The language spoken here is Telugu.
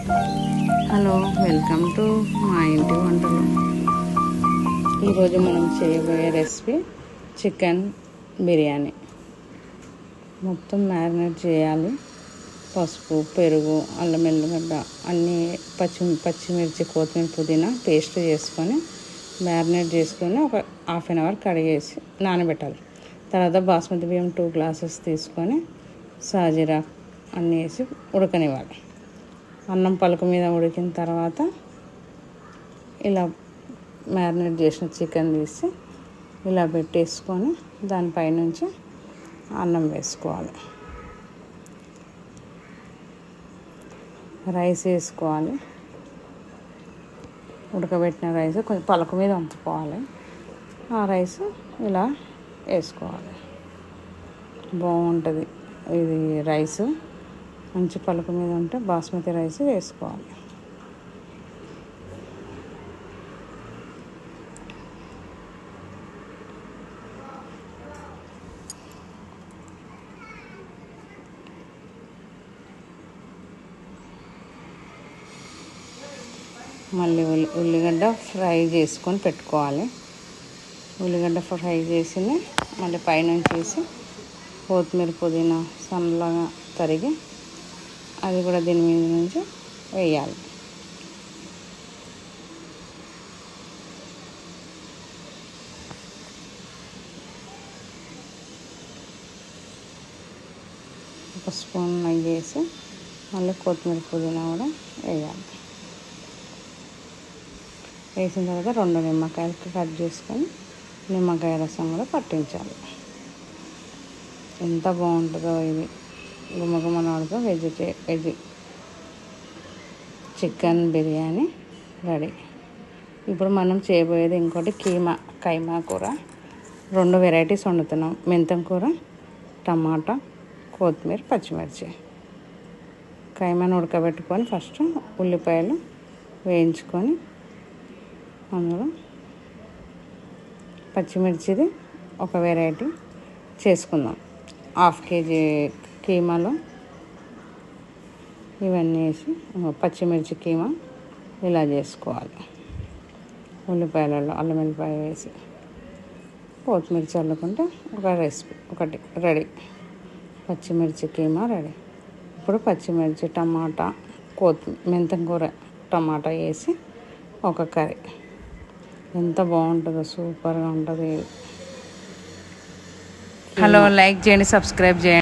హలో, వెల్కమ్ టు మా ఇంటి వంటలు. ఈరోజు మనం చేయబోయే రెసిపీ చికెన్ బిర్యానీ. మొత్తం మ్యారినేట్ చేయాలి. పసుపు, పెరుగు, అల్లం ఎల్లిగడ్డ అన్నీ పచ్చిమిర్చి, కొత్తిమీర, పుదీనా పేస్ట్ చేసుకొని మ్యారినేట్ చేసుకొని ఒక హాఫ్ అన్ అవర్ కడిగేసి నానబెట్టాలి. తర్వాత బాస్మతి బియ్యం 2 గ్లాసెస్ తీసుకొని సాజీరా అన్నీ వేసి ఉడకనివ్వాలి. అన్నం పలుకు మీద ఉడికిన తర్వాత ఇలా మ్యారినేట్ చేసిన చికెన్ తీసి ఇలా పెట్టేసుకొని దానిపైనుంచి అన్నం వేసుకోవాలి. రైస్ వేసుకోవాలి. ఉడకబెట్టిన రైస్ కొంచెం పలుకు మీద ఉంచుకోవాలి. ఆ రైస్ ఇలా వేసుకోవాలి. బాగుంటుంది ఇది రైస్. మంచి పలుకు మీద ఉంటే బాస్మతి రైస్ వేసుకోవాలి. మళ్ళీ ఉల్లిగడ్డ ఫ్రై చేసుకొని పెట్టుకోవాలి. ఉల్లిగడ్డ ఫ్రై చేసి మళ్ళీ పైనుంచి వేసి కొత్తిమీర, పుదీనా సన్నగా తరిగి అది కూడా దీని మీద నుంచి వేయాలి. ఒక స్పూన్ నెయ్యి వేసి మళ్ళీ కొత్తిమీర, పుదీనా కూడా వేయాలి. వేసిన తర్వాత 2 నిమ్మకాయలు కట్ చేసుకొని నిమ్మకాయ రసం కూడా పట్టించాలి. ఎంత బాగుంటుందో ఇది. గుమగుమలాడుతూ వెజ్ చికెన్ బిర్యానీ రెడీ. ఇప్పుడు మనం చేయబోయేది ఇంకోటి కైమా కూర. 2 వెరైటీస్ వండుతున్నాం. మెంతం కూర, టమాటా, కొత్తిమీర, పచ్చిమిర్చి. కైమాను ఉడకబెట్టుకొని ఫస్ట్ ఉల్లిపాయలు వేయించుకొని అందులో పచ్చిమిర్చిది ఒక వెరైటీ చేసుకుందాం. 1/2 kg కీమాలో ఇవన్నీ వేసి పచ్చిమిర్చి కీమా ఇలా చేసుకోవాలి. ఉల్లిపాయలలో అల్లం వెల్లిపాయ వేసి కొత్తిమీర చల్లుకుంటే ఒక రెసిపీ ఒకటి రెడీ. పచ్చిమిర్చి కీమా రెడీ. ఇప్పుడు పచ్చిమిర్చి, టమాటా, మెంతం కూర, టమాటా వేసి ఒక కర్రీ. ఎంత బాగుంటుందో, సూపర్గా ఉంటుంది. హలో, లైక్ చేయండి, సబ్స్క్రైబ్ చేయండి.